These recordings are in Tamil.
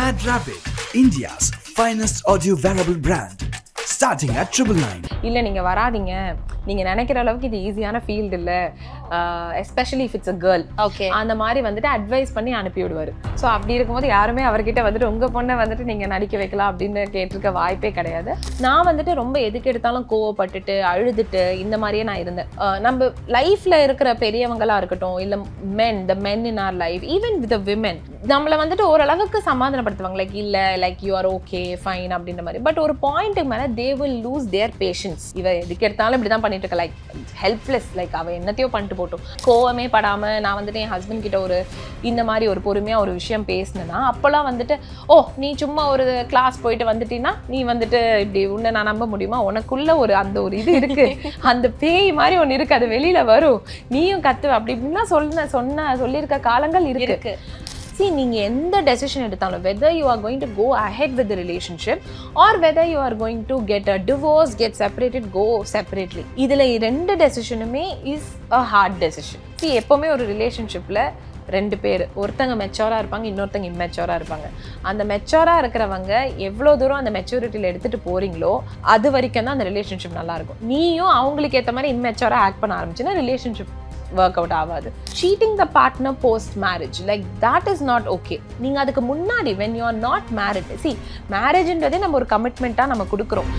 MadRabbit, India's finest audio wearable brand, starting at 999. இல்லை நீங்கள் வராதிங்க, நீங்கள் நினைக்கிற அளவுக்கு இது ஈஸியான ஃபீல்டு இல்லை, especially if it's a girl. Okay, அந்த மாதிரி வந்துட்டு அட்வைஸ் பண்ணி அனுப்பி விடுவார். ஸோ அப்படி இருக்கும்போது யாருமே அவர்கிட்ட வந்துட்டு உங்கள் பொண்ணை வந்துட்டு நீங்கள் நடிக்க வைக்கலாம் அப்படின்னு கேட்டிருக்க வாய்ப்பே கிடையாது. நான் வந்துட்டு ரொம்ப எதுக்கு எடுத்தாலும் கோவப்பட்டுட்டு அழுதுட்டு இந்த மாதிரியே நான் இருந்தேன். நம்ம லைஃப்பில் இருக்கிற பெரியவங்களாக இருக்கட்டும், இல்லை the men in our life, even with women, நம்மளை வந்துட்டு ஓரளவுக்கு சமாதானப்படுத்துவாங்க. லைக் இல்லை, like you are okay fine அப்படின்ற மாதிரி. பட் ஒரு பாயிண்ட்டுக்கு மேலே they will lose their patience. இவ எதுக்கு எடுத்தாலும் இப்படி தான் பண்ணிட்டு இருக்க, லைக் ஹெல்ப்லெஸ், லைக் அவள் என்னத்தையோ பண்ணிட்டு போட்டோம். கோவமே படாமல் நான் வந்துட்டு என் ஹஸ்பண்ட் கிட்ட ஒரு இந்த மாதிரி ஒரு பொறுமையாக ஒரு விஷயம் பேசினேன்னா, அப்போல்லாம் வந்துட்டு ஓ நீ சும்மா ஒரு கிளாஸ் போயிட்டு வந்துட்டீங்கன்னா நீ வந்துட்டு இப்படி உன்னை நான் நம்ப முடியுமா, உனக்குள்ள ஒரு அந்த ஒரு இது இருக்கு, அந்த பேய் மாதிரி ஒன்று இருக்கு, அது வெளியில வரும், நீயும் கத்துவ அப்படி இப்படின்னா சொல்லியிருக்க காலங்கள் இருக்கு. See, நீங்கள் எந்த டெசிஷன் எடுத்தாலும், whether you are going to go ahead with the relationship or whether you are going to get a divorce, get separated, go separately. இதில் ரெண்டு டெசிஷனுமே is a hard decision. See, எப்போவுமே ஒரு ரிலேஷன்ஷிப்பில் ரெண்டு பேர், ஒருத்தங்க மெச்சோராக இருப்பாங்க, இன்னொருத்தங்க இம்மெச்சோராக இருப்பாங்க. அந்த மெச்சோராக இருக்கிறவங்க எவ்வளோ தூரம் அந்த மெச்சூரிட்டியில் எடுத்துகிட்டு போகிறீங்களோ அது வரைக்கும் தான் அந்த ரிலேஷன்ஷிப் நல்லாயிருக்கும். நீயும் அவங்களுக்கு ஏற்ற மாதிரி இம்மெச்சோராக ஆக்ட் பண்ண ஆரம்பிச்சுன்னா ரிலேஷன்ஷிப் ஒர்க் அவுட் ஆகாது. Cheating the partner post marriage, like that is not okay. நீங்கள் அதுக்கு முன்னாடி when you are not married, see மேரேஜ்ன்றதே நம்ம ஒரு கமிட்மெண்ட்டாக நம்ம கொடுக்குறோம்.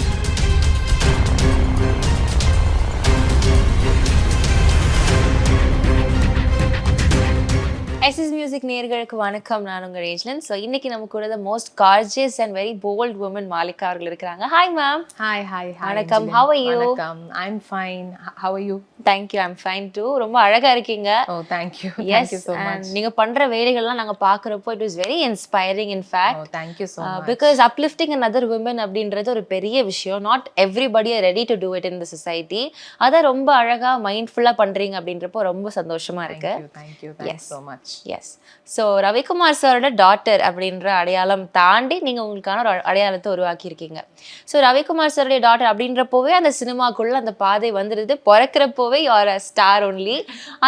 SS மியூசிக் நேயர்களுக்கு வணக்கம், நான் உங்கள் ரேஜ்லன். ஸோ இன்னைக்கு நம்ம கூட the most gorgeous and very bold woman Malika அவர்கள் இருக்கிறாங்க. Hi ma'am. ஹாய் வணக்கம். How are you? வணக்கம், I am fine. How are you? Thank you, I am fine too. ரொம்ப அழகா இருக்கீங்க. ஓ தேங்க் யூ. எஸ், நீங்க பண்ற வேலைகள்லாம் நாங்க பாக்குறப்போ it was very inspiring. In fact thank you so much. Because uplifting another women அப்படின்றது ஒரு பெரிய விஷயம். Not everybody are ready to do it in the society. அதை ரொம்ப அழகா மைண்ட்ஃபுல்லா பண்றீங்க அப்படின்றப்போ ரொம்ப சந்தோஷமா இருக்கு. Thank you so much. Yes. So Ravikumar சாரோட டாட்டர் அப்படின்ற அடையாளம் தாண்டி நீங்கள் உங்களுக்கான ஒரு அடையாளத்தை உருவாக்கி இருக்கீங்க. ஸோ ரவிக்குமார் சாரோடைய டாட்டர் அப்படின்றப்போவே அந்த சினிமாக்குள்ள அந்த பாதை வந்துடுது. பிறக்கிறப்போவே யூஆர் அ ஸ்டார் ஒன்லி.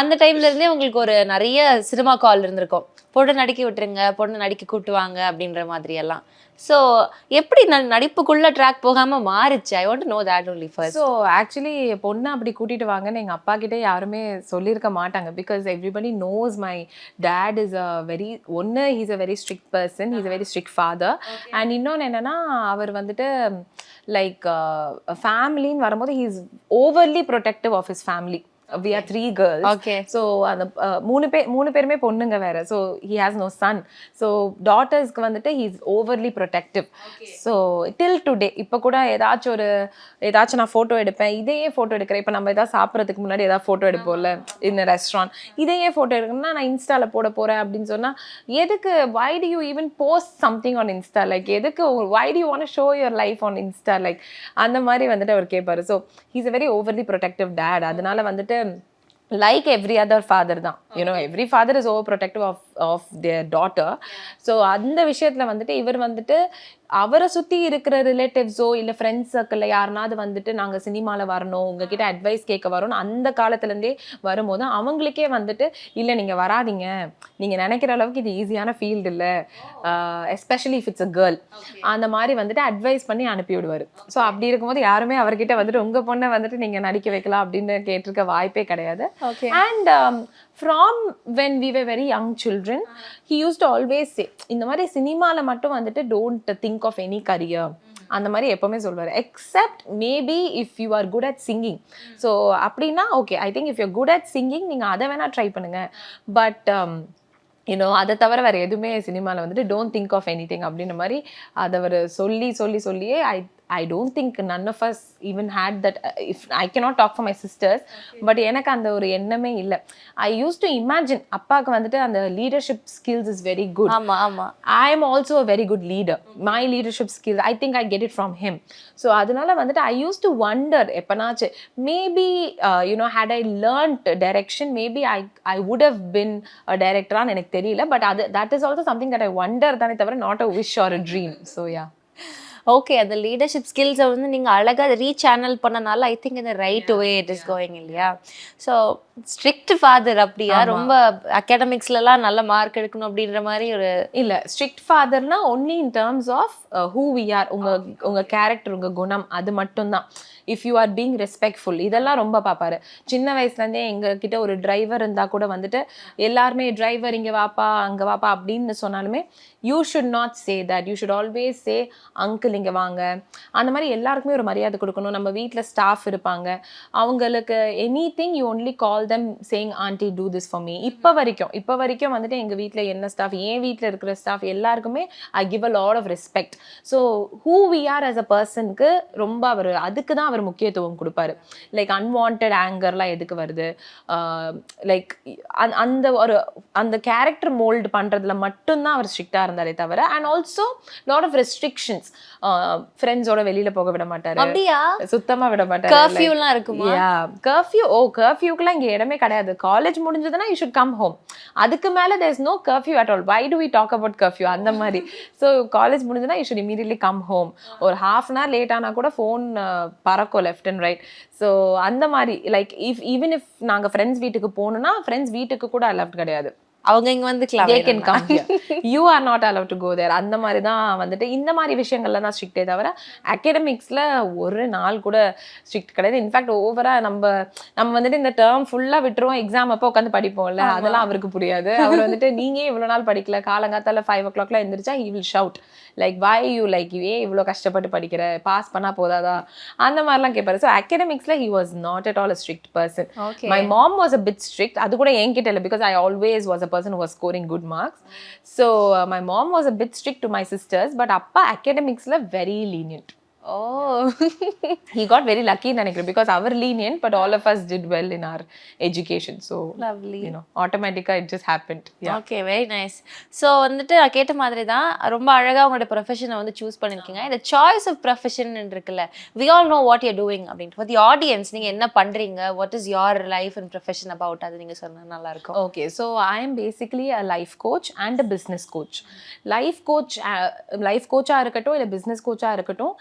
அந்த டைம்ல இருந்தே உங்களுக்கு ஒரு நிறைய சினிமா கால் இருந்திருக்கும், பொண்ணு நடிக்க விட்டுருங்க, பொண்ணு நடிக்க கூட்டுவாங்க அப்படின்ற மாதிரி எல்லாம். ஸோ எப்படி நடிப்புக்குள்ள ட்ராக் போகாம மாறிச்சு? I want to know that only first. So actually பொண்ணு அப்படி கூட்டிட்டு வாங்கன்னு எங்கள் அப்பா கிட்டே யாருமே சொல்லியிருக்க மாட்டாங்க. Because everybody knows my dad is a very he's a very strict person, he's a very strict father. And இன்னொன்று என்னன்னா, அவர் வந்துட்டு லைக் ஃபேமிலின்னு வரும்போது he's overly protective of his family. We are 3 girls. Okay. So அந்த மூணு பேருமே பொண்ணுங்க வேற. So he has no son. So daughtersக்கு வந்துட்டு he is overly protective. So till today இப்போ கூட ஏதாச்சும் நான் ஃபோட்டோ எடுப்பேன், இதையே ஃபோட்டோ எடுக்கிறேன். இப்போ நம்ம ஏதாவது சாப்பிட்றதுக்கு முன்னாடி ஏதாவது ஃபோட்டோ எடுப்போம்ல இந்த ரெஸ்டாரண்ட், இதையே ஃபோட்டோ எடுக்கணும்னா நான் இன்ஸ்டாவில் போட போகிறேன் அப்படின்னு சொன்னால், எதுக்கு, why do you even post something on Insta? Like எதுக்கு, why do you want to show your life on Insta? Like அந்த மாதிரி வந்துட்டு அவர் கேட்பாரு. So he's a very overly protective dad. அதனால வந்துட்டு like every other father தான், you know, every father is overprotective of their daughter. So அந்த விஷயத்துல வந்துட்டு இவர் வந்துட்டு அவரை சுற்றி இருக்கிற ரிலேட்டிவ்ஸோ இல்லை ஃப்ரெண்ட்ஸ் சர்க்கிளில் யாருனாவது வந்துட்டு நாங்கள் சினிமாவில் வரணும், உங்ககிட்ட அட்வைஸ் கேட்க வரோம்னு அந்த காலத்துலேருந்தே வரும்போது அவங்களுக்கே வந்துட்டு இல்லை நீங்கள் வராதிங்க, நீங்கள் நினைக்கிற அளவுக்கு இது ஈஸியான ஃபீல்டு இல்லை, especially if it's a girl, அந்த மாதிரி வந்துட்டு அட்வைஸ் பண்ணி அனுப்பி விடுவார். ஸோ அப்படி இருக்கும்போது யாருமே அவர்கிட்ட வந்துட்டு உங்கள் பொண்ணை வந்துட்டு நீங்கள் நடிக்க வைக்கலாம் அப்படின்னு கேட்டிருக்க வாய்ப்பே கிடையாது. And from when we were very young children, he used to always say, இந்த மாதிரி சினிமால மட்டும் வந்துட்டு don't think of any career அந்த மாதிரி எப்பவுமே சொல்வாரு. Except maybe if you are good at singing. So அப்படின்னா okay, I think if you good at singing நீங்கள் அதை வேணா ட்ரை பண்ணுங்க. பட் யூனோ அதை தவிர வேறு எதுவுமே சினிமாவில் வந்துட்டு don't think of anything அப்படின்ற மாதிரி அதை அவர் சொல்லியே I don't think none of us even had that. If I cannot talk for my sisters, but எனக்கு அந்த ஒரு எண்ணமே இல்லை. I used to imagine அப்பாவுக்கு வந்துட்டு அந்த leadership skills is very good. I am also a very good leader. My leadership skills, I think I get it from him. So அதனால வந்துட்டு I used to wonder எப்பனாச்சு maybe you know, had I learned direction, maybe I would have been a director ஆன்னு எனக்கு தெரியல. But that is also something that I wonder தானே தவிர not a wish or a dream. So yeah. Okay, அந்த லீடர்ஷிப் ஸ்கில்ஸை வந்து நீங்கள் அழகாக ரீசேனல் பண்ணனால ஐ திங்க் இந்த right way it is going இல்லையா? ஸோ ஸ்ட்ரிக்ட் ஃபாதர் அப்படியா? ரொம்ப அகாடமிக்ஸ்லாம் நல்ல மார்க் எடுக்கணும் அப்படின்ற மாதிரி ஒரு இல்லை, ஸ்ட்ரிக்ட் ஃபாதர்னா only in terms of who we are, உங்கள் கேரக்டர், உங்கள் குணம், அது மட்டும்தான். If you are being respectful, இதெல்லாம் ரொம்ப பார்ப்பாரு. சின்ன வயசுலேருந்தே எங்ககிட்ட ஒரு டிரைவர் இருந்தால் கூட வந்துட்டு எல்லாருமே டிரைவர் இங்கே வாப்பா அங்கே வாப்பா அப்படின்னு சொன்னாலுமே you should not say that. You should always say uncle இங்கே வாங்க. அந்த மாதிரி எல்லாருக்குமே ஒரு மரியாதை கொடுக்கணும். நம்ம வீட்டில் ஸ்டாஃப் இருப்பாங்க, அவங்களுக்கு any thing you only call them saying aunty do this for me. இப்போ வரைக்கும் வந்துட்டு எங்கள் வீட்டில் என்ன ஸ்டாஃப், என் வீட்டில் இருக்கிற ஸ்டாஃப் எல்லாருக்குமே I give a lot of respect. So who we are as a பர்சனுக்கு ரொம்ப அவர் அதுக்கு தான் அவர் முக்கியத்துவம் கொடுப்பாரு. லைக் அன்வான்ட் ஆங்கர்லாம் எதுக்கு வருது, லைக் அந்த கேரக்டர் மோல்டு பண்றதுல மட்டும்தான் அவர் ஸ்ட்ரிக்டா இருந்தாரே தவிர, and also lot of restrictions. ஃப்ரெண்ட்ஸோட வெளியில போக விட மாட்டாரு, அப்படியா? சுத்தமா விட மாட்டாரு. கர்ஃபியூலாம் இருக்குமா? கர்ஃபியூக்குலாம் இங்க இடமே கிடையாது. காலேஜ் முடிஞ்சதுன்னா யூ ஷுட் கம் ஹோம். அதுக்கு மேல there is no curfew at all. Why do we talk about curfew? அந்த மாதிரி. ஸோ காலேஜ் முடிஞ்சதுன்னா you should immediately come home. ஒரு ஹாஃப் அன் ஹவர் லேட் ஆனா கூட ஃபோன் பறக்கும் லெஃப்ட் அண்ட் ரைட். ஸோ அந்த மாதிரி லைக் ஈவன் இஃப் நாங்கள் ஃப்ரெண்ட்ஸ் வீட்டுக்கு போகணும்னா ஃப்ரெண்ட்ஸ் வீட்டுக்கு கூட அலவுட் கிடையாது. அவங்க இங்க வந்து you are not allowed to go there. அந்த மாதிரி தான் வந்துட்டு இந்த மாதிரி விஷயங்கள்ல தான் ஸ்ட்ரிக்டே தவிர அகாடமிக்ஸ்ல ஒரு நாள் கூட ஸ்ட்ரிக்ட் கிடையாது. இன்ஃபேக்ட் ஓவரா நம்ம வந்துட்டு இந்த டேர்ம் ஃபுல்லா விட்டுருவோம், எக்ஸாம் அப்போ உட்காந்து படிப்போம்ல, அதெல்லாம் அவருக்கு புரியாது. அவர் வந்துட்டு நீங்க இவ்வளவு நாள் படிக்கல, காலங்காத்தால 5 o'clock எந்திரிச்சா he will shout like why you like you இவ்வளோ கஷ்டப்பட்டு படிக்கிற, பாஸ் பண்ணா போதாதா, அந்த மாதிரிலாம் கேட்பாரு. ஸோ அகாடமிக்ஸ்ல he was not at all a strict person. My mom was a bit strict. அது கூட என்கிட்ட இல்லை, because I always was a person who was scoring good marks. So my mom was a bit strict to my sisters, but appa academics la very lenient. Oh, he got very lucky நினைக்கிறேன், because our lenient but all of us did well in our education. So lovely, you know, automatically it just happened. Yeah. Okay, very nice. So வந்துட்டு நான் கேட்ட மாதிரி தான் ரொம்ப அழகா உங்களோட ப்ரொஃபஷனை வந்து சூஸ் பண்ணிருக்கீங்க. இந்த சாய்ஸ் ஆஃப் ப்ரொஃபஷன் இருக்குல்ல, we all know what you're doing அப்படின்ட்டு, for the audience நீங்க என்ன பண்றீங்க, what is your life and profession about, அது நீங்க சொன்னா நல்லா இருக்கும். Okay, so I am basically a life coach and a business coach. life coach இருக்கட்டும் இல்லை business coach இருக்கட்டும்,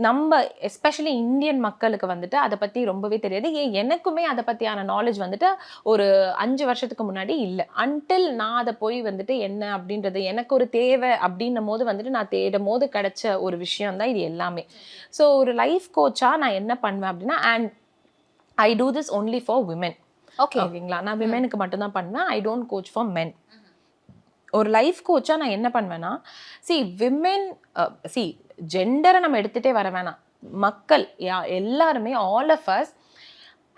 நம்ம எஸ்பெஷலி இந்தியன் மக்களுக்கு வந்துட்டு அதை பற்றி ரொம்பவே தெரியாது. எனக்குமே அதை பற்றியான நாலேஜ் வந்துட்டு ஒரு 5 வருஷத்துக்கு முன்னாடி இல்லை. அன்டில் நான் அதை போய் வந்துட்டு என்ன அப்படின்றது எனக்கு ஒரு தேவை அப்படின்னும் போது வந்துட்டு நான் தேடும் போது கிடைச்ச ஒரு விஷயம் தான் இது எல்லாமே. ஸோ ஒரு லைஃப் கோச்சாக நான் என்ன பண்ணுவேன் அப்படின்னா, and I do this only for women. ஓகேங்களா? நான் விமெனுக்கு மட்டும்தான் பண்ணுவேன். I don't coach for men. ஒரு லைஃப் கோச்சாக நான் என்ன பண்ணுவேன்னா, விமென் ஜெண்டரை நம்ம எடுத்துகிட்டே வர வேணாம். மக்கள் எல்லாருமே, all of us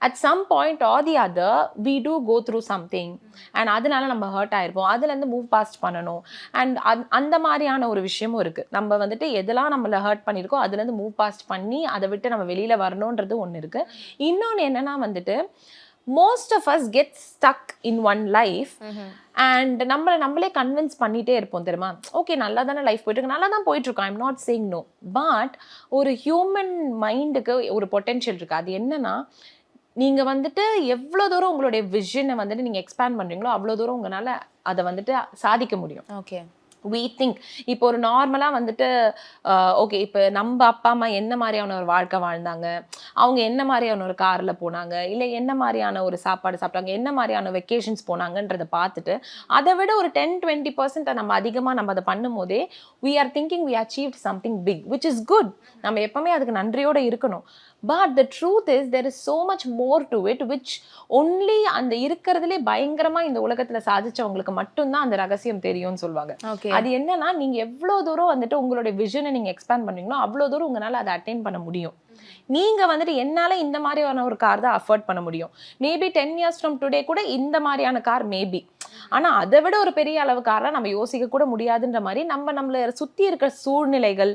at some point or the other we do go through something, and அதனால நம்ம ஹர்ட் ஆயிருப்போம். அதுலேருந்து மூவ் பாஸ்ட் பண்ணணும். அண்ட் அந்த மாதிரியான ஒரு விஷயமும் இருக்குது. நம்ம வந்துட்டு எதெல்லாம் நம்மளை ஹர்ட் பண்ணியிருக்கோம் அதுலேருந்து மூவ் பாஸ்ட் பண்ணி அதை விட்டு நம்ம வெளியில் வரணுன்றது ஒன்று இருக்குது. இன்னொன்று என்னென்னா வந்துட்டு, most of us get stuck in one life, and நம்மளே கன்வின்ஸ் பண்ணிட்டே இருப்போம் தெரியுமா. ஓகே, நல்லா தானே லைஃப் போயிட்டு இருக்கு, நல்லா தான் போயிட்டு இருக்கோம், I'm not saying no. But ஒரு ஹியூமன் மைண்டுக்கு ஒரு பொட்டென்ஷியல் இருக்கு. அது என்னன்னா, நீங்க வந்துட்டு எவ்வளோ தூரம் உங்களுடைய விஷனை வந்துட்டு நீங்க எக்ஸ்பேண்ட் பண்றீங்களோ அவ்வளோ தூரம் உங்களால அதை வந்துட்டு சாதிக்க முடியும். ஓகே, we think இப்போ ஒரு நார்மலாக வந்துட்டு ஓகே, இப்போ நம்ம அப்பா அம்மா என்ன மாதிரியான ஒரு வாழ்க்கை வாழ்ந்தாங்க, அவங்க என்ன மாதிரியான ஒரு காரில் போனாங்க, இல்லை என்ன மாதிரியான ஒரு சாப்பாடு சாப்பிட்டாங்க, என்ன மாதிரியான வெக்கேஷன்ஸ் போனாங்கன்றதை பார்த்துட்டு அதை விட ஒரு 10-20% நம்ம அதிகமாக நம்ம அதை பண்ணும் போதே we are thinking we achieved something big, which is good. நம்ம எப்பவுமே அதுக்கு நன்றியோடு இருக்கணும். But the truth is there is so much more to it, which only அந்த இருக்கிறதுலே பயங்கரமா இந்த உலகத்துல சாதிச்சவங்களுக்கு மட்டும்தான் அந்த ரகசியம் தெரியும்னு சொல்லுவாங்க. அது என்னன்னா, நீங்க எவ்வளவு தூரம் வந்துட்டு உங்களுடைய விஷனை நீங்க எக்ஸ்பேண்ட் பண்றீங்களோ அவ்வளவு தூரம் உங்களால அதை அட்டைன் பண்ண முடியும். நீங்க வந்துட்டு என்னால இந்த மாதிரியான ஒரு கார் தான் அஃபோர்ட் பண்ண முடியும், மேபி 10 years from today கூட இந்த மாதிரியான கார் மேபி, ஆனா அதை விட ஒரு பெரிய அளவு காரை நம்ம யோசிக்க கூட முடியாதுன்ற மாதிரி நம்மளை சுத்தி இருக்கிற சூழ்நிலைகள்,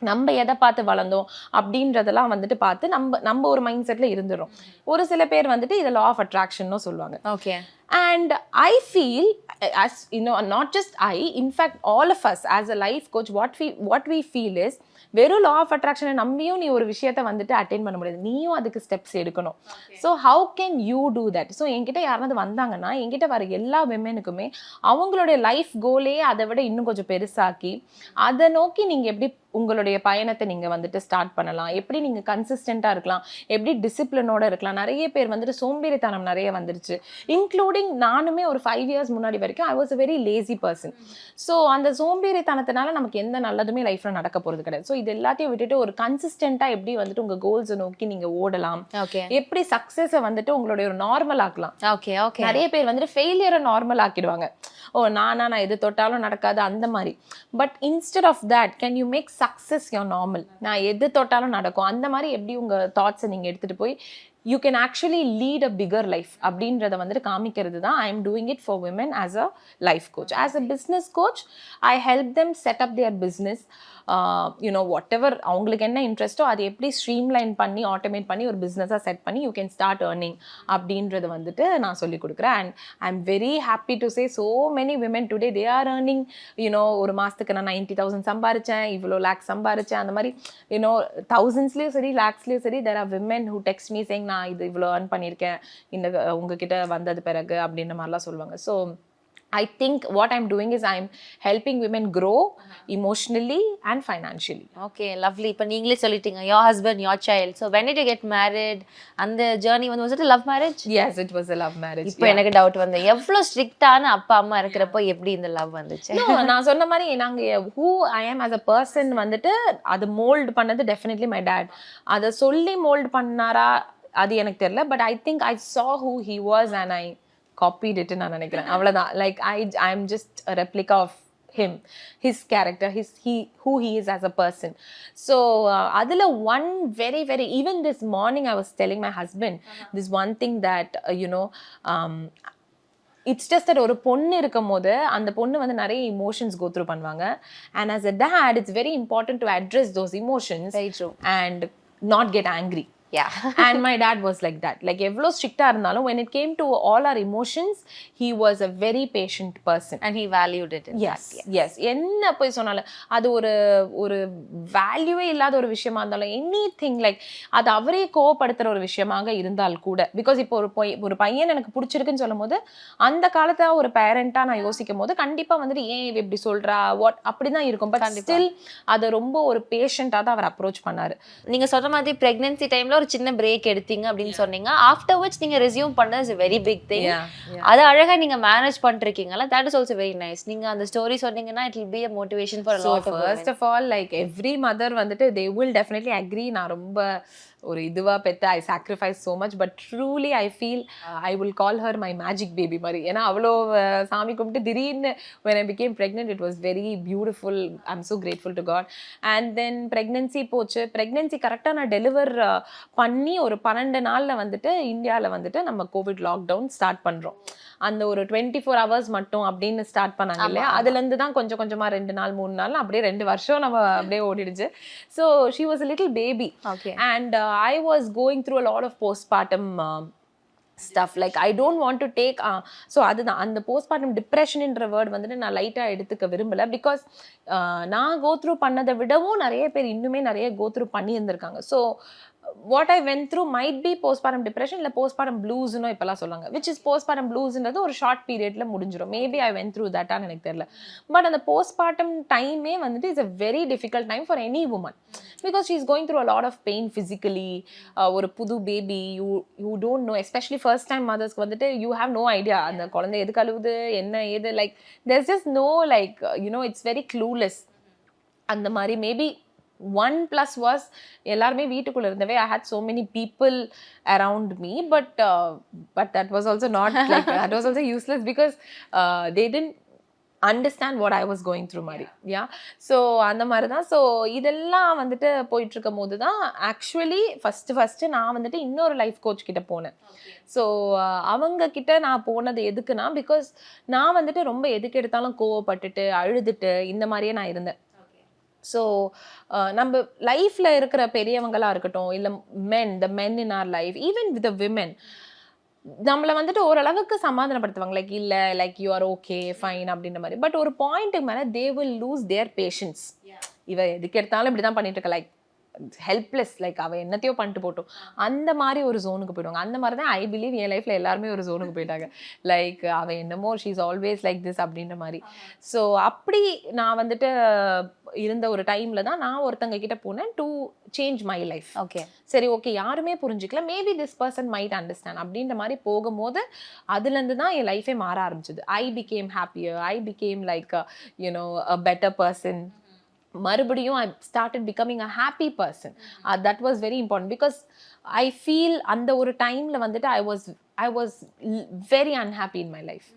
நம்ம எதை பார்த்து வளர்ந்தோம் அப்படின்றதெல்லாம் வந்துட்டு பார்த்து நம்ம ஒரு மைண்ட் செட்ல இருந்துடும். ஒரு சில பேர் வந்துட்டு இதை லா ஆஃப் அட்ராக்ஷன் சொல்லுவாங்க. Okay, And I feel, as you know, not just I, in fact all of us as a life coach, what we feel is, வெறும் law of attraction நம்பியும் நீ ஒரு விஷயத்தை வந்துட்டு அட்டெயின் பண்ண முடியாது, நீயும் அதுக்கு ஸ்டெப்ஸ் எடுக்கணும். So how can you do that? So என்கிட்ட யாராவது வந்தாங்கன்னா, என்கிட்ட வர எல்லா விமெனுக்குமே அவங்களுடைய லைஃப் கோலே அதை விட இன்னும் கொஞ்சம் பெருசாக்கி அதை நோக்கி நீங்க எப்படி உங்களுடைய பயணத்தை நீங்க வந்துட்டு ஸ்டார்ட் பண்ணலாம், எப்படி நீங்க கன்சிஸ்டண்டா இருக்கலாம், எப்படி டிசிப்ளினோட இருக்கலாம். நிறைய பேர் வந்துட்டு சோம்பேறித்தனம் நிறைய வந்துருச்சு, இன்க்ளூடிங் நானுமே ஒரு 5 years முன்னாடி வரைக்கும் I was a very lazy person. So அந்த சோம்பேறித்தனத்தினால நமக்கு எந்த நல்லதுமே லைஃப்ல நடக்க போறது கிடையாது. ஸோ இது எல்லாத்தையும் விட்டுட்டு ஒரு கன்சிஸ்டண்டா எப்படி வந்துட்டு உங்க கோல்ஸை நோக்கி நீங்க ஓடலாம், எப்படி சக்சஸை வந்துட்டு உங்களுடைய ஒரு நார்மல் ஆக்கலாம். நிறைய பேர் வந்துட்டு ஃபெயிலியரை நார்மல் ஆக்கிடுவாங்க. ஓ நான் எது தொட்டாலும் நடக்காது அந்த மாதிரி. But instead of that, can you make success your normal? நான் எது தொட்டாலும் நடக்கும் அந்த மாதிரி எப்படி உங்க தாட்ஸை நீங்க எடுத்துட்டு போய் you can actually lead a bigger life அப்படின்றத வந்துட்டு காமிக்கிறது தான் I am doing it for women as a life coach. As a business coach, I help them set up their business, you know, whatever அவங்களுக்கு என்ன இன்ட்ரெஸ்ட்டோ அதை எப்படி ஸ்ட்ரீம்லைன் பண்ணி ஆட்டோமேட் பண்ணி ஒரு பிஸ்னஸாக செட் பண்ணி you can start earning அப்படின்றத வந்துட்டு நான் சொல்லி கொடுக்குறேன். And I'm very happy to say so many women today, they are earning, you know, ஒரு மாதத்துக்கு நான் 90,000 சம்பாரிச்சேன், இவ்வளோ லேக்ஸ் சம்பாரிச்சேன், அந்த மாதிரி, you know, thousandsலேயும் சரி லேக்ஸ்லேயும் சரி, there are women who text me saying நான் இது இவ்வளோ earn பண்ணியிருக்கேன் இந்த உங்ககிட்ட வந்தது பிறகு அப்படின்ற மாதிரிலாம் சொல்லுவாங்க. So I think what I'm doing is I'm helping women grow emotionally and financially. Okay, lovely. இப்போ நீங்களே சொல்லிட்டீங்க your husband, your child. So when did you get married? அந்த journey வந்து was it a love marriage? Yes, it was a love marriage. இப்போ எனக்கு டவுட் வந்து, எவ்வளோ ஸ்ட்ரிக்டான அப்பா அம்மா இருக்கிறப்போ எப்படி இந்த லவ் வந்துச்சு? நான் சொன்ன மாதிரி நாங்க who I am as a person வந்துட்டு அது மோல்ட் பண்ணது definitely my dad. அதை சொல்லி மோல்ட் பண்ணாரா அது எனக்கு தெரியல. But I think I saw who he was and I copied it நான் நினைக்கிறேன். அவ்வளவுதான். Like I'm just a replica of him, his character, who he is as a person. So adula one very very, even this morning I was telling my husband this one thing that you know, it's just that ஒரு பொண்ணு இருக்கும்போது அந்த பொண்ணு வந்து நிறைய emotions go through பண்ணுவாங்க. And as a dad, it's very important to address those emotions. Very true. And not get angry. Yeah. And my dad was like that. Like evlo strict இருந்தாலும் when it came to all our emotions, he was a very patient person and he valued it. Yes. என்ன போய் சொன்னாலும் அது ஒரு வேல்யூவே இல்லாத ஒரு விஷயமா இருந்தாலும் anything, like அது அவரே கோவப்படுத்துற ஒரு விஷயமாக இருந்தால் கூட, பிகாஸ் இப்போ ஒரு பையன் எனக்கு பிடிச்சிருக்குன்னு சொல்லும் போது அந்த காலத்துல ஒரு பேரண்டா நான் யோசிக்கும் போது கண்டிப்பா வந்துட்டு ஏன் இப்படி சொல்றா வாட் அப்படிதான் இருக்கும். பட் ஸ்டில் அது ரொம்ப ஒரு பேஷண்டா தான் அவர் அப்ரோச் பண்ணாரு. நீங்க சொன்ன மாதிரி பிரெக்னன்சி டைம்ல ஒரு சின்ன பிரேக் எடுத்தீங்க அப்படின்னு சொன்னீங்க. ஆஃப்டர் விச் நீங்க ரெஸ்யூம் பண்ணது is a very big thing. அது அழகா நீங்க manage பண்ணிருக்கீங்கல, that is also very nice. நீங்க அந்த ஸ்டோரி சொன்னீங்கன்னா it will be a motivation for a lot of women. First of all, like every mother வந்துட்டு they will definitely agree, நான் ரொம்ப ஒரு இதுவா பெத்த I sacrifice so much, but truly I feel I will call her my magic baby மாதிரி. ஏன்னா அவ்வளோ சாமி கும்பிட்டு திடீர்னு when I became pregnant, it was very beautiful. I'm so grateful to God. And then pregnancy போச்சு. pregnancy கரெக்டாக நான் டெலிவர் பண்ணி ஒரு 12 நாள்ல வந்துட்டு இந்தியாவில் வந்துட்டு நம்ம கோவிட் லாக்டவுன் ஸ்டார்ட் பண்ணுறோம். அந்த ஒரு 24 hours மட்டும் அப்படின்னு ஸ்டார்ட் பண்ணாங்க இல்லையா, அதுலேருந்து தான் கொஞ்சம் கொஞ்சமா 2 நாள் 3 நாள் அப்படியே 2 வருஷம் நம்ம அப்படியே ஓடிடுச்சு. So she was a little baby. Okay. And I was going through a lot of postpartum stuff. Like I don't want to take so அதுதான் அந்த postpartum depression என்ற வேர்ட் வந்துட்டு நான் லைட்டா எடுத்துக்க விரும்பல. பிகாஸ் நான் கோ த்ரூ பண்ணதை விடவும் நிறைய பேர் இன்னுமே நிறைய கோ த்ரூ பண்ணி இருந்திருக்காங்க. So what I went through might be postpartum depression இல்ல postpartum blues னு இப்பெல்லாம் சொல்லுவாங்க, which is postpartum bluesன்றது ஒரு ஷார்ட் பீரியட்ல முடிஞ்சிடும். Maybe I went through that ஆன்னு எனக்கு தெரியல. பட் அந்த postpartum டைமே வந்துட்டு is a very difficult time for any woman because she is going through a lot of pain physically. ஒரு புது baby, you don't know, especially first time mothersக்கு வந்துட்டு you have no idea அந்த குழந்தை எதுக்கு அழுவுது என்ன ஏது, like there's just no, like you know, it's very clueless. அந்த மாதிரி மேபி one plus was எல்லாருமே வீட்டுக்குள்ள இருந்தவே I had so many people around me, but that was also not like that was also useless because they didn't understand what I was going through மாதிரி. yeah, so அந்த மாதிரி தான். ஸோ இதெல்லாம் வந்துட்டு போயிட்டு இருக்கும் போது தான் ஆக்சுவலி ஃபர்ஸ்ட் நான் வந்துட்டு இன்னொரு லைஃப் கோச் கிட்ட போனேன். ஸோ அவங்க கிட்ட நான் போனது எதுக்குன்னா, பிகாஸ் நான் வந்துட்டு ரொம்ப எதுக்கு எடுத்தாலும் கோவப்பட்டுட்டு அழுதுட்டு இந்த மாதிரியே நான் இருந்தேன். ஸோ நம்ம லைஃப்பில் இருக்கிற பெரியவங்களாக இருக்கட்டும் இல்லை the men in our life, even with the women, நம்மளை வந்துட்டு ஓரளவுக்கு சமாதானப்படுத்துவாங்க லைக் இல்லை like you are okay fine அப்படின்ற மாதிரி. பட் ஒரு பாயிண்ட்டுக்கு மேலே they will lose their patience. இவ எதுக்கு எடுத்தாலும் இப்படி தான் பண்ணிட்டு இருக்க லைக் ஹெல்ப்லெஸ் லைக் அவ என்னத்தையோ பண்ணிட்டு போட்டோம் அந்த மாதிரி ஒரு ஜோனுக்கு போயிடுவாங்க. அந்த மாதிரி தான் ஐ பிலீவ் என் லைஃப்ல எல்லாருமே ஒரு ஜோனுக்கு போயிட்டாங்க. லைக் அவ என்னமோ she is always like this அப்படின்ற மாதிரி. ஸோ அப்படி நான் வந்துட்டு இருந்த ஒரு டைம்ல தான் நான் ஒருத்தங்க கிட்ட போனேன் to change my life. Okay சரி ஓகே யாருமே புரிஞ்சுக்கல maybe this person might understand அப்படின்ற மாதிரி போகும்போது அதுலேருந்து தான் என் லைஃபே மாற ஆரம்பிச்சது. I became happier, I became like you know a better person. மறுபடியும் I started becoming a happy person. That was very important because I feel அந்த ஒரு டைம்ல வந்துட்டு I was very unhappy in my life.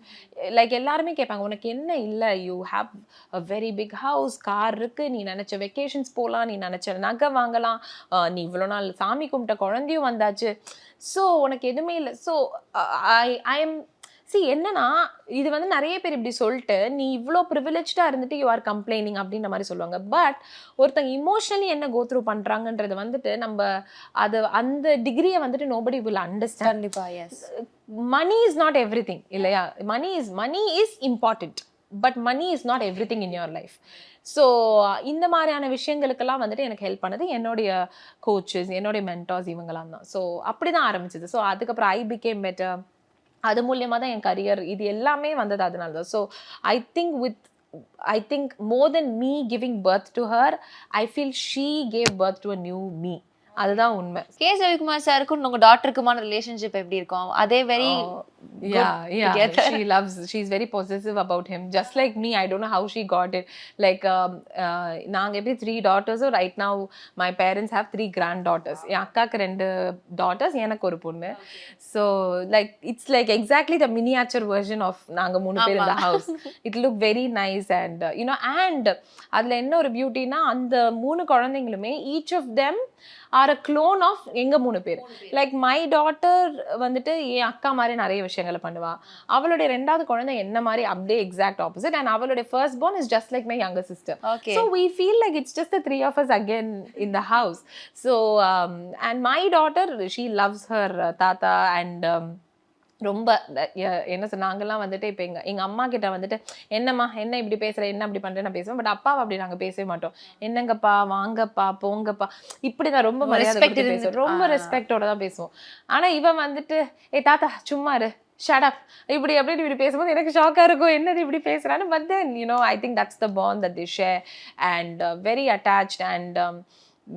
Like எல்லாருமே கேட்பாங்க உனக்கு என்ன இல்லை, you have a very big house, car இருக்கு, நீ நினைச்ச வெக்கேஷன்ஸ் போகலாம், நீ நினைச்ச நகை வாங்கலாம், நீ இவ்வளோ நாள் சாமி கும்பிட்ட குழந்தையும் வந்தாச்சு, ஸோ உனக்கு எதுவுமே இல்லை. ஸோ ஐ எம் என்னன்னா இது வந்து நிறைய பேர் இப்படி சொல்லிட்டு நீ இவ்வளோ ப்ரிவிலேஜ்டாக இருந்துட்டு யூ ஆர் கம்ப்ளைனிங் அப்படின்ற மாதிரி சொல்லுவாங்க. பட் ஒருத்தங்க இமோஷனலி என்ன கோ த்ரூ பண்ணுறாங்கன்றது வந்துட்டு நம்ம அது அந்த டிகிரியை வந்துட்டு நோபடி வில் அண்டர்ஸ்டாண்ட். கண்டிப்பாக yes. Money is not everything இல்லையா, money is important but money is not everything in your life. So இந்த மாதிரியான விஷயங்களுக்கெல்லாம் வந்துட்டு எனக்கு ஹெல்ப் பண்ணது என்னுடைய கோச்சஸ், என்னுடைய மென்டார்ஸ், இவங்கெல்லாம் தான். ஸோ அப்படி தான் ஆரம்பிச்சது. ஸோ அதுக்கப்புறம் ஐ பிகேம் பெட்டர். அது மூலியமாக தான் என் கரியர் இது எல்லாமே வந்தது அதனால தான். So I think more than me giving birth to her, I feel she gave birth to a new me. அதுதான் உண்மை. k.s. ravikumar சாருக்கும் உங்க டாக்டருக்குமான ரிலேஷன்ஷிப் எப்படி இருக்கும்? அதே very she's very possessive about him just like me. I don't know how she got it. Like நாங்க எப்படி 3 daughters, right now my parents have 3 granddaughters. என் அக்காக்கு 2 daughters, எனக்கு ஒரு பொண்ணு. So like it's like exactly the miniature version of நாங்க 3 பேர் in the house. It look very nice and you know, and அதுல என்ன ஒரு பியூட்டினா அந்த 3 குழந்தைங்களுமே each of them are a clone of எங்க 3 பேர். லைக் மை டாட்டர் வந்துட்டு என் அக்கா மாதிரி நிறைய விஷயங்களை பண்ணுவா. அவளுடைய 2வது குழந்தை என்ன மாதிரி அப்படியே எக்ஸாக்ட் ஆப்போசிட். அண்ட் அவளுடைய first born is just like my younger sister. So we feel like it's just the 3 of us again in the house. So and my daughter, she loves her tata and ரொம்ப என்ன நாங்கெல்லாம் வந்துட்டு இப்போ எங்க அம்மா கிட்ட வந்துட்டு என்னம்மா என்ன இப்படி பேசுற, என்ன இப்படி பண்றேன்னு நான் பேசுவேன். பட் அப்பாவை அப்படி நாங்க பேசவே மாட்டோம். என்னங்கப்பா, வாங்கப்பா, போங்கப்பா, இப்படிதான் ரொம்ப மரியாதை பேசுவோம், ரொம்ப ரெஸ்பெக்டோட தான் பேசுவோம். ஆனா இவன் வந்துட்டு தாத்தா சும்மா இரு, ஷட் அப், இப்படி அப்படின்னு இப்படி பேசும்போது எனக்கு ஷாக்கா இருக்கும், என்னது இப்படி பேசுறான்னு. But then you know I think that's the bond that they share and very attached and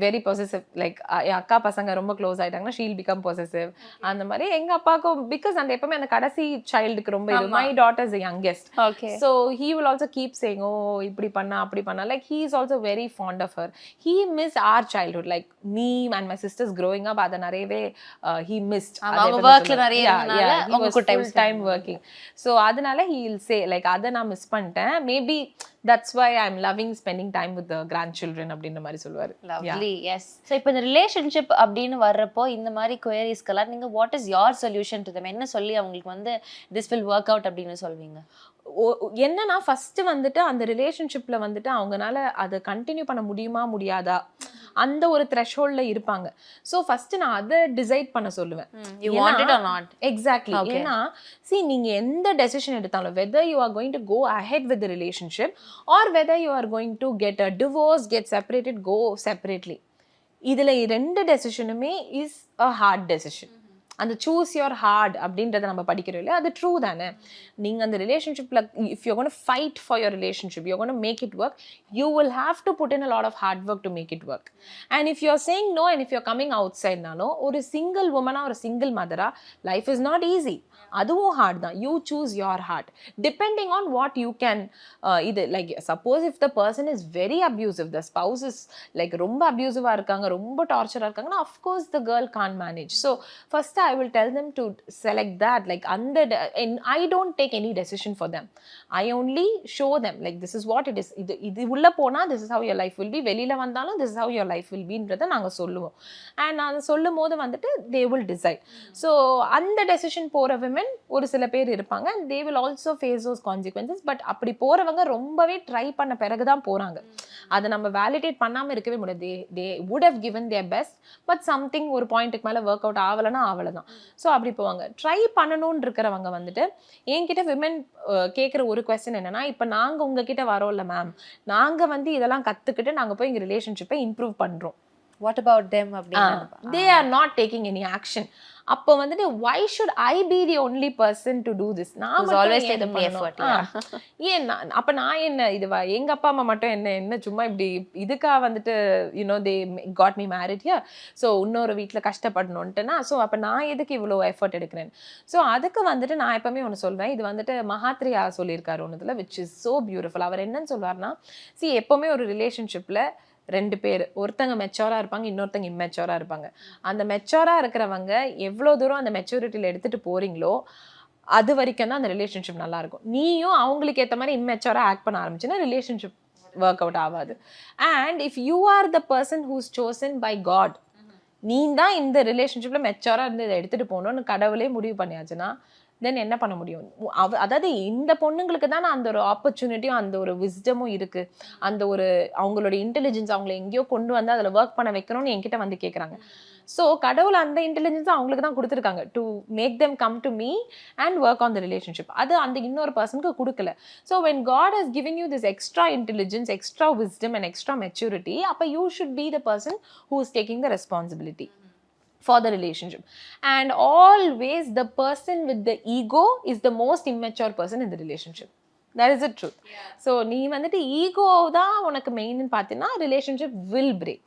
very possessive. Like என் அக்கா பசங்க ரொம்ப க்ளோஸ் ஆயிட்டாங்கன்னா ஷீல் பிகம் பொசசிவ். அந்த மாதிரி எங்க அப்பாவுக்கும் பிகாஸ் அந்த எப்பவுமே அந்த கடைசி சைல்டுக்கு ரொம்ப இது. My daughter is the youngest. So he will also keep saying oh இப்படி பண்ணா அப்படி பண்ணா. Like he is also very fond of her. He miss our childhood like me and my sisters growing up. அதை நிறையவே he missed. Time working. So அதனால ஹீ வில் சே லைக் அதை நான் மிஸ் பண்ணிட்டேன். Maybe that's why I'm loving spending time with the grandchildren அப்படின்ற மாதிரி சொல்லுவாரு. Lovely. Yes. So இப்போ இந்த ரிலேஷன்ஷிப் அப்படின்னு வர்றப்போ இந்த மாதிரி queriesக்கெல்லாம் நீங்க what is your solution to them? என்ன சொல்லி அவங்களுக்கு வந்து this will work out அப்படின்னு சொல்வீங்க? என்னன்னா ஃபர்ஸ்ட் வந்துட்டு அந்த ரிலேஷன்ஷிப்ல வந்துட்டு அவங்கனால அதை கண்டினியூ பண்ண முடியுமா முடியாதா அந்த ஒரு த்ரெஷ்ஹோல்ட்ல இருப்பாங்க. ஸோ ஃபர்ஸ்ட் நான் அதை டிசைட் பண்ண சொல்லுவேன். எக்ஸாக்ட்லி. ஏன்னா நீங்க எந்த டெசிஷன் எடுத்தாலும் whether you are going to go ahead with the relationship or whether you are going to get a divorce, get separated, go separately, இதுல 2 டெசிஷனுமே இஸ் a hard decision. அந்த சூஸ் யுவர் ஹார்ட் அப்படின்றத நம்ம படிக்கிறோம் இல்லையா, அது ட்ரூ தானே. நீங்கள் அந்த ரிலேஷன்ஷிப்பில் if you gonna fight for your relationship, you gonna make it work, you will have to put in a lot of hard work to make it work. And if you are saying no and if you are coming out சைட்னாலும் ஒரு சிங்கிள் உமனாக ஒரு சிங்கிள் மதரா லைஃப் இஸ் நாட் ஈஸி. அதுவும் ஹார்ட் தான். You choose your hard depending on what you can. இது like suppose if the person is very abusive, the spouse is like ரொம்ப அப்யூசிவாக இருக்காங்க, ரொம்ப டார்ச்சராக இருக்காங்கன்னா of course the girl can't manage. So first I will tell them to select that. Like and I don't take any decision for them. I only show them like this is what it is. இது உள்ள போனா this is how your life will be, வெளியில வந்தாலும் this is how your life will be ன்றத நாங்க சொல்லுவோம். and அதை சொல்லும் போது வந்துட்டு they will decide. so அந்த டெசிஷன் போற women ஒரு சில பேர் இருப்பாங்க and they will also face those consequences. but அப்படி போறவங்க ரொம்பவே ட்ரை பண்ண பிறகுதான் போறாங்க. அதை நம்ம வேலிடேட் பண்ணாமல் இருக்கவே முடியாது. They would have given their best, but something ஒரு பாயிண்ட்டுக்கு மேலே ஒர்க் அவுட் ஆகலைன்னா அவ்வளோதான். ஸோ அப்படி போவாங்க. ட்ரை பண்ணணும்னு இருக்கிறவங்க வந்துட்டு என்கிட்ட விமன் கேட்குற ஒரு கொஸ்டின் என்னன்னா, இப்போ நாங்கள் உங்ககிட்ட வரோம்ல மேம், நாங்கள் வந்து இதெல்லாம் கற்றுக்கிட்டு நாங்கள் போய் எங்கள் ரிலேஷன்ஷிப்பை இம்ப்ரூவ் பண்ணுறோம். வாட் அபவுட் தெம் அப்படின்னு they are not taking any action. அப்போ வந்துட்டு why should I be the only person to do this? நான் always take the effort. ஏன் அப்ப நான் என்ன இதுவா, எங்க அப்பா அம்மா மட்டும் என்ன சும்மா இப்படி இதுக்கா வந்துட்டு they got me married here, so இன்னொரு வீட்டில் கஷ்டப்படணும்ட்டுனா, ஸோ அப்போ நான் எதுக்கு இவ்வளோ எஃபர்ட் எடுக்கிறேன்? ஸோ அதுக்கு வந்துட்டு நான் எப்பவுமே ஒன்று சொல்வேன், இது வந்துட்டு மகாத்ரியா சொல்லியிருக்காரு ஒன்றுல, விச் இஸ் ஸோ பியூட்டிஃபுல். அவர் என்னன்னு சொல்வார்னா, எப்பவுமே ஒரு ரிலேஷன்ஷிப்பில் 2 பேர், ஒருத்தங்க மெச்சோராக இருப்பாங்க, இன்னொருத்தங்க இம்மெச்சோராக இருப்பாங்க. அந்த மெச்சோராக இருக்கிறவங்க எவ்வளோ தூரம் அந்த மெச்சூரிட்டியில் எடுத்துகிட்டு போகிறீங்களோ அது வரைக்கும் தான் அந்த ரிலேஷன்ஷிப் நல்லாயிருக்கும். நீயும் அவங்களுக்கு ஏற்ற மாதிரி இம்மெச்சோராக ஆக்ட் பண்ண ஆரம்பிச்சுன்னா ரிலேஷன்ஷிப் ஒர்க் அவுட் ஆகாது. And if you are the person who's chosen by God, நீ தான் இந்த ரிலேஷன்ஷிப்பில் மெச்சோராக இருந்து இதை எடுத்துகிட்டு போகணும்னு கடவுளே முடிவு பண்ணியாச்சுன்னா தென் என்ன பண்ண முடியும்? அதாவது இந்த பொண்ணுங்களுக்கு தானே அந்த ஒரு ஆப்பர்ச்சுனிட்டியும் அந்த ஒரு விஸ்டமும் இருக்கு, அந்த ஒரு அவங்களோட இன்டெலிஜென்ஸ் அவங்கள எங்கேயோ கொண்டு வந்து அதில் ஒர்க் பண்ண வைக்கணும்னு என்கிட்ட வந்து கேட்குறாங்க. ஸோ கடவுள் அந்த இன்டெலிஜென்ஸை அவங்களுக்கு தான் கொடுத்துருக்காங்க, to make them come to me and work on the relationship. அது அந்த இன்னொரு பர்சனுக்கு கொடுக்கல. So when God has given you this extra intelligence, extra wisdom and extra maturity, அப்போ you should be the person who is taking the responsibility for the relationship. And always the person with the ego is the most immature person in the relationship. That is the truth. So நீ வந்துட்டு ஈகோ தான் உனக்கு மெயின்னு பார்த்தீங்கன்னா relationship will break.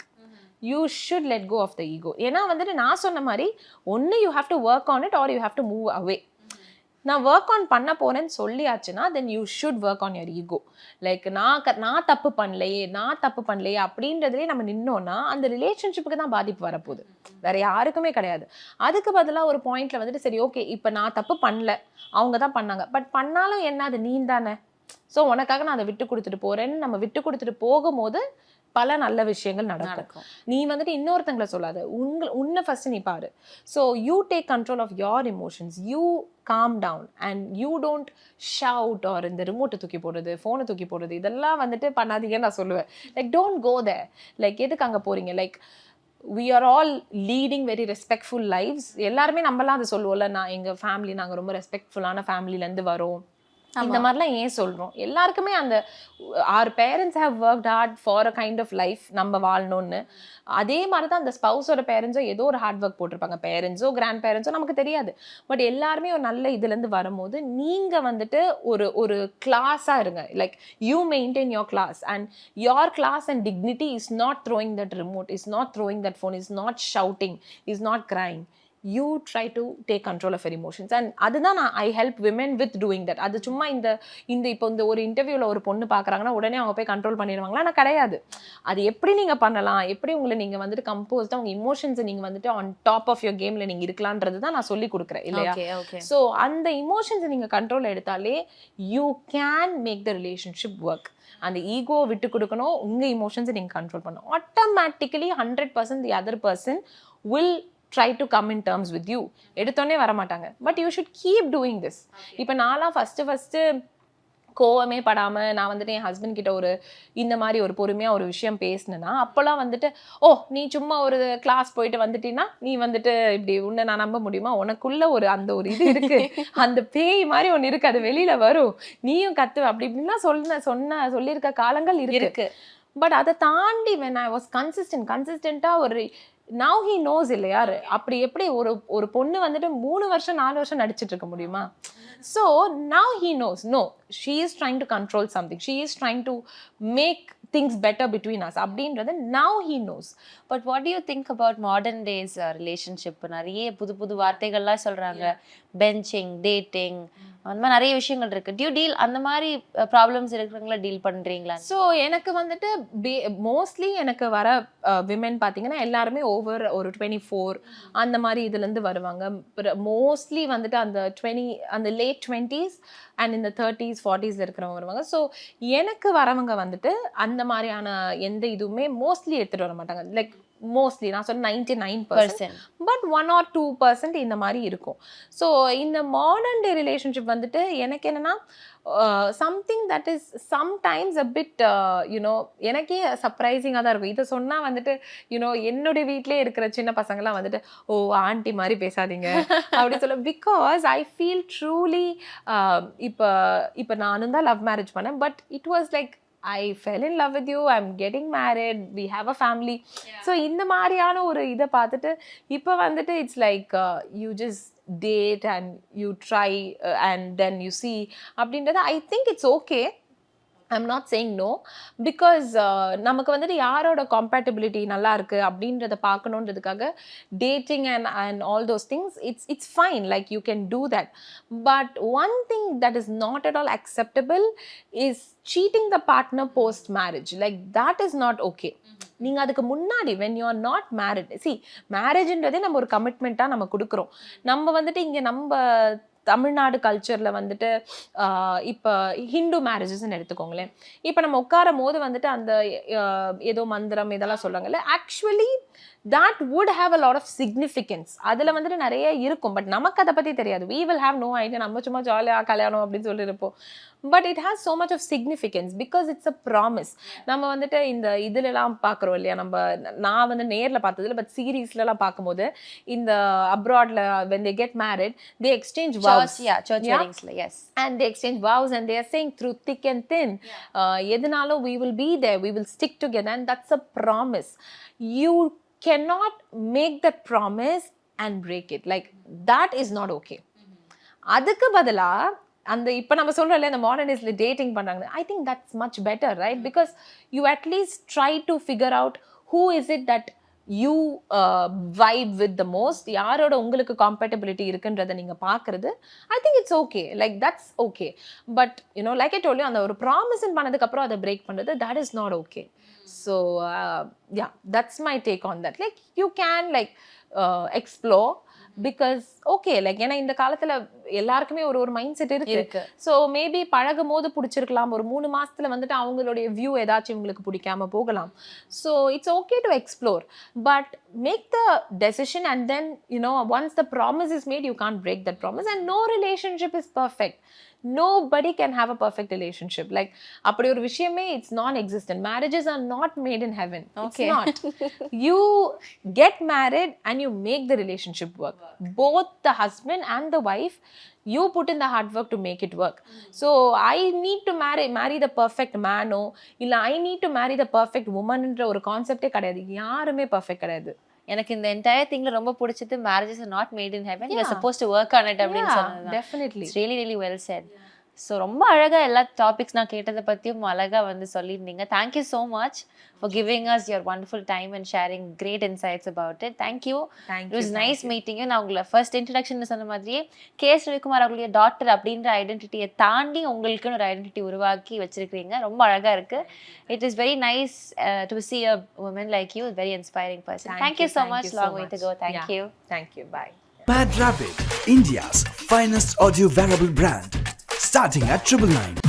You should let go of the ego. ஏன்னா வந்துட்டு நான் சொன்ன மாதிரி ஒன்று you have to work on it or you have to move away. நான் ஒர்க் ஆன் பண்ண போறேன்னு சொல்லியாச்சுன்னா then you should work on your ego. Like நான் தப்பு பண்ணலையே அப்படின்றதுலேயே நம்ம நின்னோன்னா அந்த ரிலேஷன்ஷிப்புக்கு தான் பாதிப்பு வரப்போகுது, வேற யாருக்குமே கிடையாது. அதுக்கு பதிலாக ஒரு பாயிண்ட்ல வந்துட்டு சரி ஓகே, இப்போ நான் தப்பு பண்ணல, அவங்க தான் பண்ணாங்க, பட் பண்ணாலும் என்ன, அது நீ தானே, ஸோ உனக்காக நான் அதை விட்டு கொடுத்துட்டு போறேன்னு நம்ம விட்டு கொடுத்துட்டு போகும்போது பல நல்ல விஷயங்கள் நடக்கும். நீ வந்துட்டு இன்னொருத்தங்களை சொல்லாத, உன்னை ஃபர்ஸ்ட் நீ பாரு. So you take control of your emotions, you calm down and you don't shout or இந்த ரிமோட்டை தூக்கி போடுறது, ஃபோனை தூக்கி போடுறது, இதெல்லாம் வந்துட்டு பண்ணாதீங்கன்னு நான் சொல்லுவேன். Like don't go there. Like எதுக்கு அங்கே போறீங்க? Like we are all leading very respectful lives. எல்லாருமே நம்மலாம் அதை சொல்லுவோம்ல, நான் எங்கள் ஃபேமிலி நாங்கள் ரொம்ப ரெஸ்பெக்ட்ஃபுல்லான ஃபேமிலிலேருந்து வரோம், இந்த மாதிரிலாம் ஏன் சொல்கிறோம்? எல்லாருக்குமே அந்த our parents have worked hard for a kind of life நம்ம வாழணும்னு. அதே மாதிரி தான் அந்த ஸ்பவுஸோட பேரண்ட்ஸோ ஏதோ ஒரு ஹார்ட் ஒர்க் போட்டிருப்பாங்க, பேரண்ட்ஸோ கிராண்ட் பேரண்ட்ஸோ நமக்கு தெரியாது, பட் எல்லாருமே ஒரு நல்ல இதுலேருந்து வரும்போது நீங்கள் வந்துட்டு ஒரு கிளாஸாக இருங்க. Like you maintain your class and your class and dignity is not throwing that remote, is not throwing that phone, is not shouting, is not crying. You try to take control of your emotions. And அதுதான் I help women with doing that. அது சும்மா இந்த இப்போ இந்த ஒரு இன்டர்வியூவில் ஒரு பொண்ணு பார்க்குறாங்கன்னா உடனே அவங்க போய் கண்ட்ரோல் பண்ணிடுவாங்களா? நான் கிடையாது. அது எப்படி நீங்கள் பண்ணலாம், எப்படி உங்களை நீங்கள் வந்துட்டு கம்போஸ்டாக உங்கள் இமோஷன்ஸை நீங்கள் வந்துட்டு ஆன் டாப் ஆஃப் யோர் கேமில் நீங்கள் இருக்கலான்றது தான் நான் சொல்லி கொடுக்குறேன் இல்லையா? ஸோ அந்த இமோஷன்ஸை நீங்கள் கண்ட்ரோல் எடுத்தாலே you can make the relationship work. அந்த ஈகோவை விட்டு கொடுக்கணும், உங்கள் இமோஷன்ஸை நீங்கள் கண்ட்ரோல் பண்ணணும். Automatically 100% the other person will try to come in terms with you. எடுத்தோன்னே வரமாட்டாங்க, but you should keep doing this. இப்போ நான்லாம் ஃபஸ்ட்டு கோவமே படாமல் நான் வந்துட்டு என் ஹஸ்பண்ட் கிட்ட இந்த மாதிரி ஒரு பொறுமையாக ஒரு விஷயம் பேசினேன்னா அப்போல்லாம் வந்துட்டு நீ சும்மா ஒரு கிளாஸ் போயிட்டு வந்துட்டீங்கன்னா நீ வந்துட்டு இப்படி உன்னை நான் நம்ப முடியுமா? உனக்குள்ள அந்த ஒரு இது இருக்கு, அந்த பேய் மாதிரி ஒன்று இருக்கு, அது வெளியில வரும், நீயும் கத்துவ அப்படி இப்படின்லாம் சொல்லியிருக்க காலங்கள் இருக்கு. பட் அதை தாண்டி when I was கன்சிஸ்டண்ட்டாக now he knows இல்லையா? அப்படி எப்படி ஒரு பொண்ணு வந்துட்டு 3 வருஷம் 4 வருஷம் நடிச்சிட்டு இருக்க முடியுமா? So now he knows, no, she is trying to control something, she is trying to make things better between us அப்படின்றது now he knows. But what do you think about modern days relationship? நிறைய புது வார்த்தைகள்லாம் சொல்றாங்க, பெஞ்சிங், டேட்டிங், அந்த மாதிரி நிறைய விஷயங்கள் இருக்கு. டியூ டீல் அந்த மாதிரி ப்ராப்ளம்ஸ் இருக்கிறவங்கள டீல் பண்றீங்களா? ஸோ எனக்கு வந்துட்டு மோஸ்ட்லி எனக்கு வர விமென் பார்த்தீங்கன்னா எல்லாருமே ஓவர் ஒரு 24 அந்த மாதிரி இதுலேருந்து வருவாங்க. மோஸ்ட்லி வந்துட்டு அந்த லேட் 20s அண்ட் இந்த 30s 40s இருக்கிறவங்க வருவாங்க. ஸோ எனக்கு வரவங்க வந்துட்டு அந்த மாதிரியான எந்த இதுவுமே மோஸ்ட்லி எடுத்துகிட்டு வர மாட்டாங்க. லைக் மோஸ்ட்லி நான் சொல்ல 99%, பட் 1 or 2% இந்த மாதிரி இருக்கும். ஸோ இந்த மாடர்ன் டே ரிலேஷன்ஷிப் வந்துட்டு எனக்கு என்னன்னா something that is sometimes a bit எனக்கே சர்ப்ரைசிங்காக தான் இருக்கும். இதை சொன்னால் வந்துட்டு என்னுடைய வீட்டிலே இருக்கிற சின்ன பசங்கள்லாம் வந்துட்டு ஓ ஆண்டி மாதிரி பேசாதீங்க அப்படி சொல்ல. பிகாஸ் ஐ ஃபீல் ட்ரூலி இப்போ நானும் தான் லவ் மேரேஜ் பண்ணேன். But it was like I fell in love with you, I'm getting married, we have a family. So இந்த மாதிரியான ஒரு இதை பார்த்துட்டு இப்போ வந்துட்டு it's like you just date and you try and then you see அப்படின்றது I think it's okay. I'm not saying no, because நமக்கு வந்துட்டு யாரோட compatibility நல்லா இருக்கு அப்படின்றத பார்க்கணுன்றதுக்காக dating and all those things, it's fine, like you can do that. But one thing that is not at all acceptable is cheating the partner post marriage. Like that is not okay. நீங்க அதுக்கு முன்னாடி when you are not married, see marriageன்றதே நம்ம ஒரு கமிட்மெண்ட்டா நம்ம கொடுக்குறோம். நம்ம வந்துட்டு இங்க நம்ம தமிழ்நாடு கல்ச்சரில் வந்துட்டு இப்போ ஹிந்து மேரேஜஸ்ன்னு எடுத்துக்கோங்களேன். இப்போ நம்ம உட்காரும் போது வந்துட்டு அந்த ஏதோ மந்திரம் இதெல்லாம் சொல்லுவாங்கல்ல, actually that would have a lot of significance. அதில் வந்துட்டு நிறைய இருக்கும். பட் நமக்கு அதை பற்றி தெரியாது. we will have no idea. நம்ம சும்மா ஜாலியாக கல்யாணம் அப்படின்னு சொல்லியிருப்போம். But it has so much of significance because it's a promise. நம்ம வந்துட்டு இந்த இதுலலாம் பார்க்குறோம் இல்லையா, நான் வந்து நேரில் பார்த்ததில்ல, பட் சீரீஸ்லலாம் பார்க்கும்போது இந்த அப்ராட்ல when they get married they exchange vows. church weddings, yes. And they exchange vows and they are saying through thick and thin, எதுனாலும் we will be there, we will stick together, and that's a promise. You cannot make that promise and break it. Like that is not okay. அதுக்கு பதிலா அந்த இப்போ நம்ம சொல்றோம்ல இந்த மாடர்னிஸ்ட்ல டேட்டிங் பண்றாங்க, I think that's much better, right? Because you at least try to figure out who is it that you vibe with the most, யாரோட உங்களுக்கு compatibility இருக்குன்றதை நீங்க பார்க்கறது. I think it's okay, like that's okay. But like I told you, அந்த ஒரு ப்ராமிஸ் பண்ணதுக்கு அப்புறம் அதை பிரேக் பண்றது, that is not okay. So yeah, that's my take on that. Like you can like explore, because okay, like ஏன்னா இந்த காலத்துல எல்லாருக்குமே ஒரு மைண்ட் செட் இருக்கு. ஸோ மேபி பழகும் போது பிடிச்சிருக்கலாம், ஒரு 3 மாசத்துல வந்துட்டு அவங்களுடைய வியூ ஏதாச்சும் உங்களுக்கு பிடிக்காம போகலாம். So it's okay to explore, but make the decision and then once the promise is made, you can't break that promise. And no relationship is perfect. Nobody can have a perfect relationship. Like அப்படி ஒரு விஷயமே it's non-existent. Marriages are not made in heaven. Okay. It's not. You get married and you make the relationship work. Both the husband and the wife, you put in the hard work to make it work. So I need to marry the perfect man or இல்ல I need to marry the perfect woman ன்ற ஒரு கான்செப்டே கிடையாது. யாருமே பெர்ஃபெக்ட் கிடையாது. எனக்கு இந்த என்டையர் திங்ல ரொம்ப பிடிச்சது marriages are not made in heaven, we are supposed to work on it அப்படின்னு சொன்னது. Definitely. It's really really well said. So ரொம்ப அழகா எல்லா டாபிக்ஸ் நான் கேட்டதை பற்றியும் அழகா வந்து சொல்லியிருந்தீங்க. Thank you so much for giving us your wonderful time and sharing great insights about it. Thank you. It was nice meeting you. நான் உங்களை ஃபர்ஸ்ட் இன்ட்ரடக்ஷன் சொன்ன மாதிரியே k.s. ரவிக்குமார் அவர்களுடைய டாக்டர் அப்படின்ற ஐடென்டிட்டியை தாண்டி உங்களுக்குன்னு ஒரு ஐடென்டிட்டி உருவாக்கி வச்சிருக்கீங்க. ரொம்ப அழகா இருக்கு. It is very nice to see a woman like you, very inspiring person. Thank you so much. Long way to go. Thank you. Bye. MadRabbit, India's finest audio wearable brand, starting at 999.